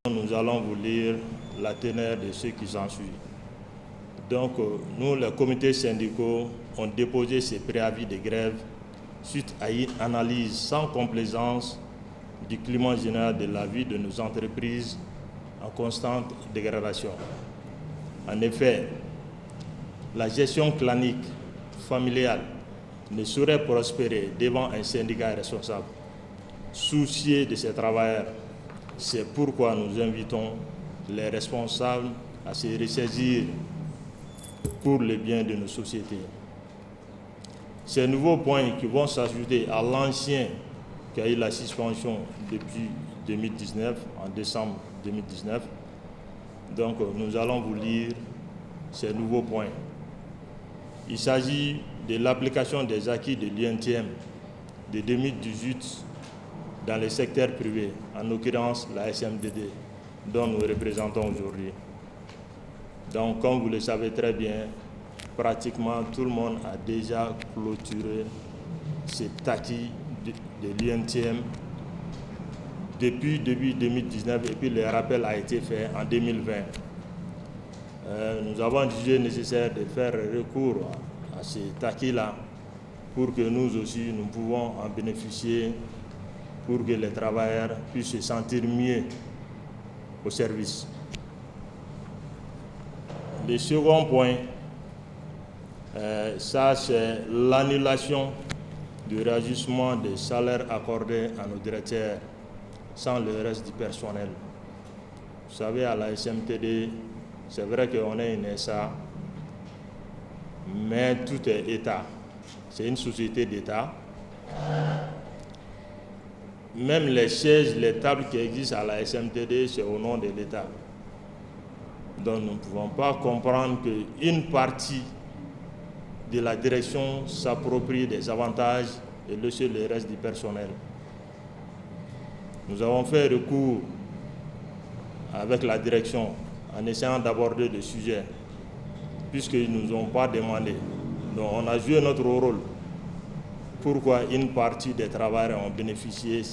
Nous allons vous lire la teneur de ce qui s'ensuit. Donc, nous, les comités syndicaux, ont déposé ces préavis de grève suite à une analyse sans complaisance du climat général de la vie de nos entreprises en constante dégradation. En effet, la gestion clanique, familiale, ne saurait prospérer devant un syndicat responsable, soucieux de ses travailleurs. C'est pourquoi nous invitons les responsables à se ressaisir pour le bien de nos sociétés. Ces nouveaux points qui vont s'ajouter à l'ancien qui a eu la suspension depuis 2019, en décembre 2019. Donc nous allons vous lire ces nouveaux points. Il s'agit de l'application des acquis de l'INTM de 2018 dans le secteur privé, en l'occurrence la SMDD, dont nous représentons aujourd'hui. Donc, comme vous le savez très bien, pratiquement tout le monde a déjà clôturé cet acquis de l'INTM depuis début 2019 et puis le rappel a été fait en 2020. Nous avons jugé nécessaire de faire recours à cet acquis-là pour que nous aussi, nous pouvons en bénéficier pour que les travailleurs puissent se sentir mieux au service. Le second point, ça c'est l'annulation du réajustement des salaires accordés à nos directeurs sans le reste du personnel. Vous savez, à la SMTD, c'est vrai qu'on est une SA, mais tout est État. C'est une société d'État. Même les chaises, les tables qui existent à la SMTD, c'est au nom de l'État. Donc nous ne pouvons pas comprendre qu'une partie de la direction s'approprie des avantages et laisser le reste du personnel. Nous avons fait recours avec la direction en essayant d'aborder le sujet, puisqu'ils ne nous ont pas demandé. Donc on a joué notre rôle. Pourquoi une partie des travailleurs ont bénéficié de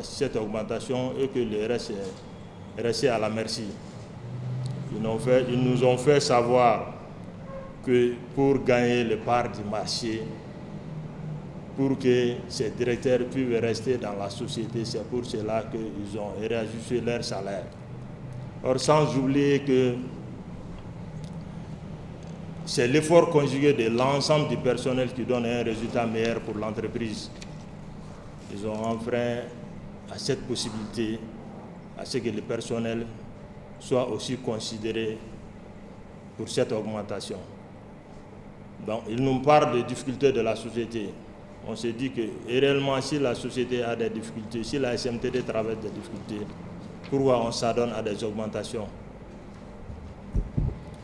cette augmentation et que le reste est resté à la merci. Ils nous ont fait savoir que pour gagner le part du marché, pour que ces directeurs puissent rester dans la société, c'est pour cela qu'ils ont réajusté leur salaire. Or, sans oublier que c'est l'effort conjugué de l'ensemble du personnel qui donne un résultat meilleur pour l'entreprise. Ils ont enfreint à cette possibilité, à ce que le personnel soit aussi considéré pour cette augmentation. Donc, ils nous parlent des difficultés de la société. On se dit que réellement, si la société a des difficultés, si la SMTD traverse des difficultés, pourquoi on s'adonne à des augmentations?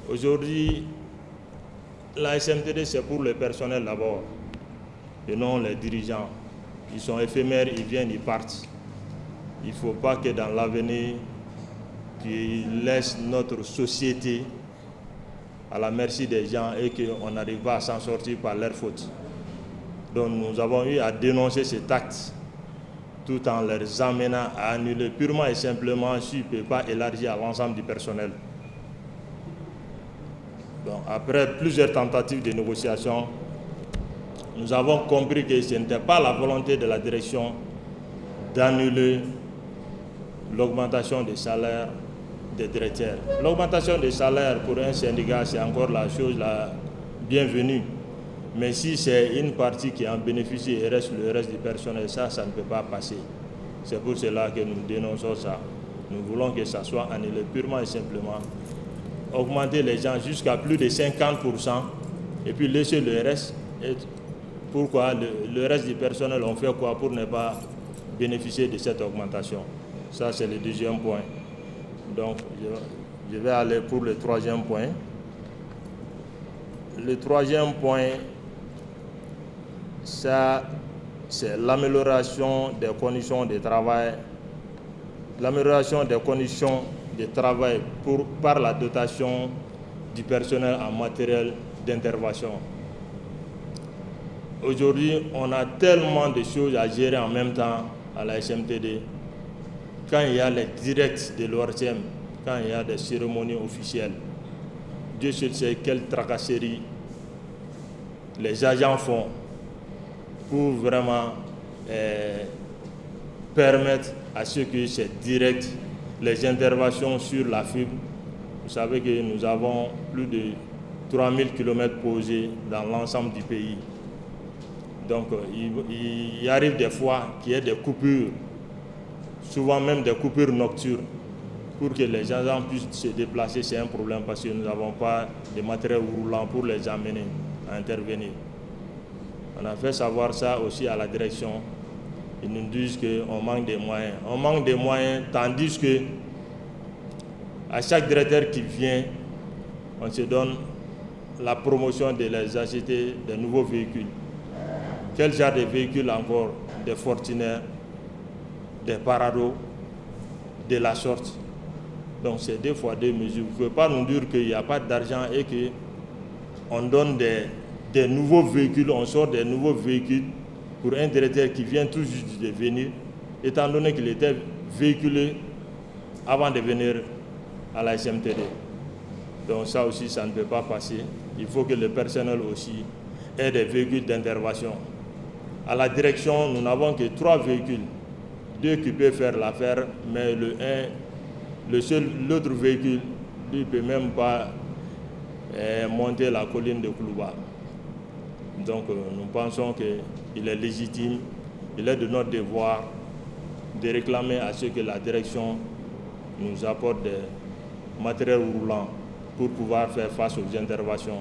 Aujourd'hui, la SMTD, c'est pour le personnel d'abord, et non les dirigeants. Ils sont éphémères, ils viennent, ils partent. Il ne faut pas que dans l'avenir, qu'ils laissent notre société à la merci des gens et qu'on n'arrive pas à s'en sortir par leur faute. Donc nous avons eu à dénoncer cet acte tout en les amenant à annuler purement et simplement s'ils ne peuvent pas élargir à l'ensemble du personnel. Donc, après plusieurs tentatives de négociation, nous avons compris que ce n'était pas la volonté de la direction d'annuler l'augmentation des salaires des directeurs. L'augmentation des salaires pour un syndicat, c'est encore la chose la bienvenue. Mais si c'est une partie qui en bénéficie et reste le reste du personnel, ça ne peut pas passer. C'est pour cela que nous dénonçons ça. Nous voulons que ça soit annulé purement et simplement. Augmenter les gens jusqu'à plus de 50% et puis laisser le reste. Et pourquoi le reste du personnel, on fait quoi pour ne pas bénéficier de cette augmentation? Ça, c'est le deuxième point. Donc, je vais aller pour le troisième point. Le troisième point, ça, c'est l'amélioration des conditions de travail. L'amélioration des conditions de travail par la dotation du personnel en matériel d'intervention. Aujourd'hui, on a tellement de choses à gérer en même temps à la SMTD quand il y a les directs de l'ORTM, quand il y a des cérémonies officielles, Dieu seul sait quelle tracasserie les agents font pour vraiment permettre à ce que ces directs, les interventions sur la fibre, vous savez que nous avons plus de 3000 km posés dans l'ensemble du pays. Donc il arrive des fois qu'il y ait des coupures, souvent même des coupures nocturnes, pour que les agents puissent se déplacer. C'est un problème parce que nous n'avons pas de matériel roulant pour les amener à intervenir. On a fait savoir ça aussi à la direction. Ils nous disent qu'on manque des moyens. On manque des moyens, tandis que à chaque directeur qui vient, on se donne la promotion de les acheter des nouveaux véhicules. Quel genre de véhicules encore? Des Fortuner, des Parado, de la sorte. Donc c'est 2 fois 2 mesures. Vous ne pouvez pas nous dire qu'il n'y a pas d'argent et qu'on donne des nouveaux véhicules, on sort des nouveaux véhicules pour un directeur qui vient tout juste de venir, étant donné qu'il était véhiculé avant de venir à la SMTD. Donc ça aussi, ça ne peut pas passer. Il faut que le personnel aussi ait des véhicules d'intervention. À la direction, nous n'avons que 3 véhicules. 2 qui peuvent faire l'affaire, mais l'autre véhicule, lui, ne peut même pas monter la colline de Koulouba. Donc nous pensons qu'il est légitime, il est de notre devoir de réclamer à ce que la direction nous apporte des matériels roulants pour pouvoir faire face aux interventions.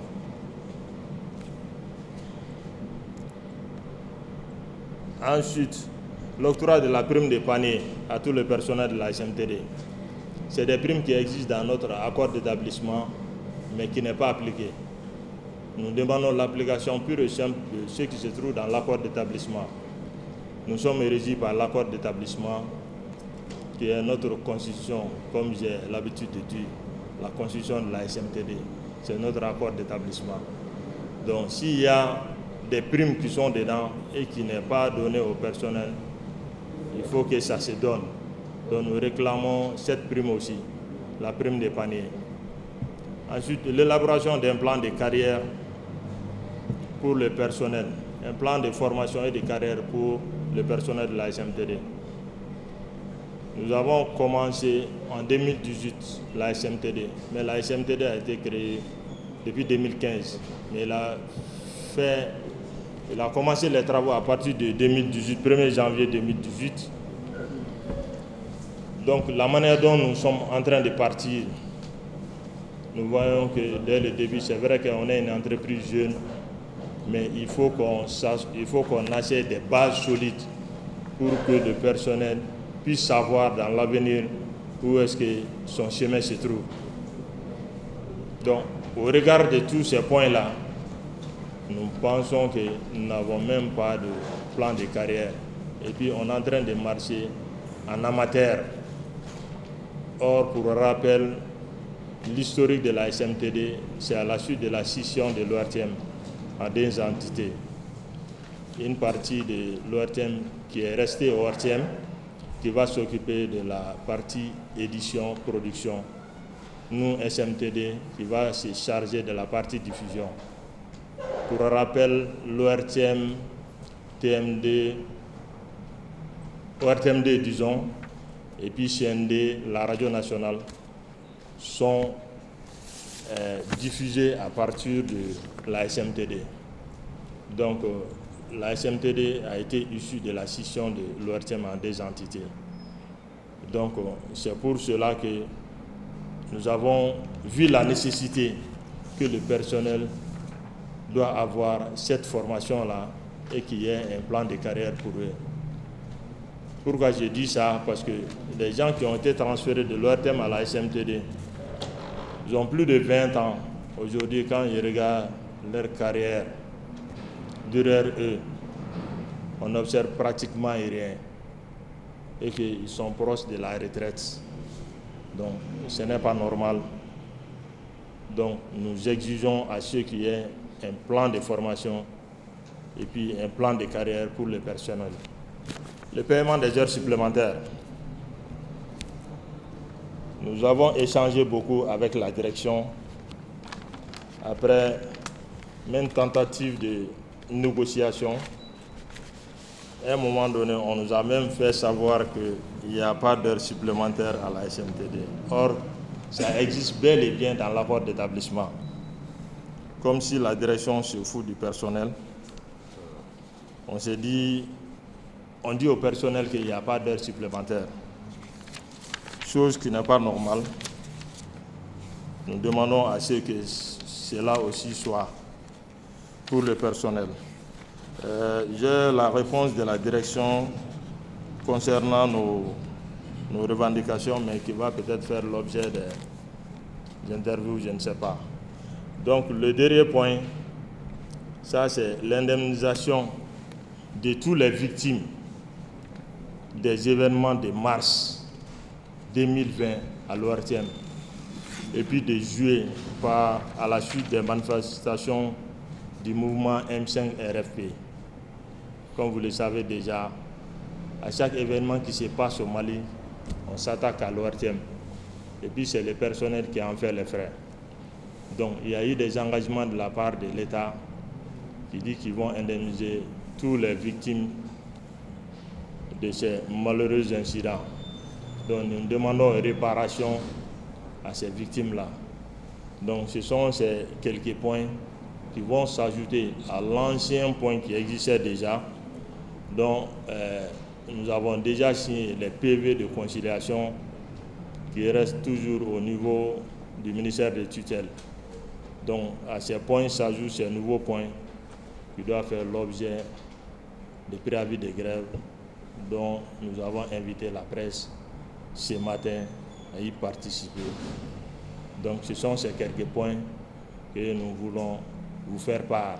Ensuite, l'octroi de la prime de panier à tout le personnel de la SMTD. C'est des primes qui existent dans notre accord d'établissement, mais qui n'est pas appliqué. Nous demandons l'application pure et simple de ce qui se trouve dans l'accord d'établissement. Nous sommes régis par l'accord d'établissement, qui est notre constitution, comme j'ai l'habitude de dire, la constitution de la SMTD. C'est notre accord d'établissement. Donc s'il y a des primes qui sont dedans et qui n'est pas donné au personnel, il faut que ça se donne. Donc nous réclamons cette prime aussi, la prime des paniers. Ensuite, l'élaboration d'un plan de carrière pour le personnel, un plan de formation et de carrière pour le personnel de la SMTD. Nous avons commencé en 2018 la SMTD, mais la SMTD a été créée depuis 2015. Mais il a commencé les travaux à partir de 2018, 1er janvier 2018. Donc la manière dont nous sommes en train de partir, nous voyons que dès le début, c'est vrai qu'on est une entreprise jeune, mais il faut qu'on achète des bases solides pour que le personnel puisse savoir dans l'avenir où est-ce que son chemin se trouve. Donc, au regard de tous ces points-là, nous pensons que nous n'avons même pas de plan de carrière. Et puis, on est en train de marcher en amateur. Or, pour rappel, l'historique de la SMTD, c'est à la suite de la scission de l'ORTM en 2 entités. Une partie de l'ORTM qui est restée au ORTM, qui va s'occuper de la partie édition, production. Nous, SMTD, qui va se charger de la partie diffusion. Pour rappel, l'ORTM, ORTMD, disons, et puis CND, la radio nationale, sont diffusés à partir de la SMTD. Donc, la SMTD a été issue de la scission de l'ORTM en 2 entités. Donc, c'est pour cela que nous avons vu la nécessité que le personnel doit avoir cette formation-là et qu'il y ait un plan de carrière pour eux. Pourquoi je dis ça? Parce que les gens qui ont été transférés de l'ORTM à la SMTD, ils ont plus de 20 ans. Aujourd'hui, quand ils regardent leur carrière, derrière eux, on n'observe pratiquement rien et qu'ils sont proches de la retraite. Donc, ce n'est pas normal. Donc, nous exigeons à ceux qui aient un plan de formation et puis un plan de carrière pour le personnel. Le paiement des heures supplémentaires. Nous avons échangé beaucoup avec la direction après même tentative de négociation. À un moment donné, on nous a même fait savoir qu'il n'y a pas d'heures supplémentaires à la SMTD. Or, ça existe bel et bien dans l'accord d'établissement. Comme si la direction se fout du personnel. On s'est dit, on dit au personnel qu'il n'y a pas d'heures supplémentaires. Chose qui n'est pas normale. Nous demandons à ce que cela aussi soit pour le personnel. J'ai la réponse de la direction concernant nos revendications, mais qui va peut-être faire l'objet des interviews, je ne sais pas. Donc le dernier point, ça c'est l'indemnisation de toutes les victimes des événements de mars 2020 à l'ORTM et puis de juillet à la suite des manifestations du mouvement M5 RFP. Comme vous le savez déjà, à chaque événement qui se passe au Mali, on s'attaque à l'ORTM. Et puis c'est le personnel qui en fait les frais. Donc il y a eu des engagements de la part de l'État qui dit qu'ils vont indemniser toutes les victimes de ces malheureux incidents. Donc nous demandons une réparation à ces victimes-là. Donc ce sont ces quelques points qui vont s'ajouter à l'ancien point qui existait déjà, dont nous avons déjà signé les PV de conciliation qui restent toujours au niveau du ministère de tutelle. Donc à ces points s'ajoutent ces nouveaux points qui doivent faire l'objet de préavis de grève dont nous avons invité la presse ce matin à y participer. Donc ce sont ces quelques points que nous voulons vous faire part.